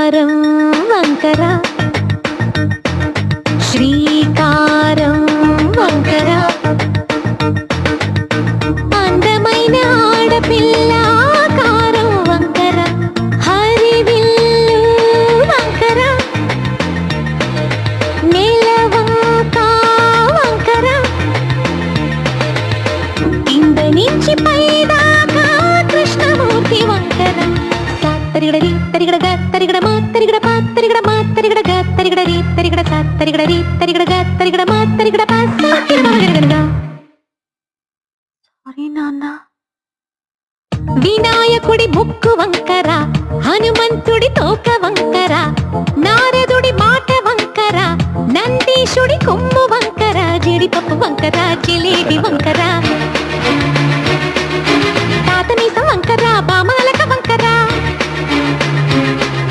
శ్రీకారం వంకర శ్రీకారం వంకర అందమైన ఆడపిల్ల ఆకారం వంకర హరివిల్లు వంకర నెలవంక వంకర కింద నుంచి పైదాకా కృష్ణమూర్తి వంకర తరిగడరి తరిగడగ తరిగడమా తరిగడపా తరిగడమా తరిగడగ తరిగడరి తరిగడ తరిగడరి తరిగడగ తరిగడమా తరిగడపా సాకిరమగరగనగా. సారీ నాన్న. వినాయకుడి ముక్కు వంకర హనుమంతుడి తోక వంకర నారదుడి మాట వంకర నందీశుడి కొమ్ము వంకర జీడిపప్పు వంకర జిలేబి వంకర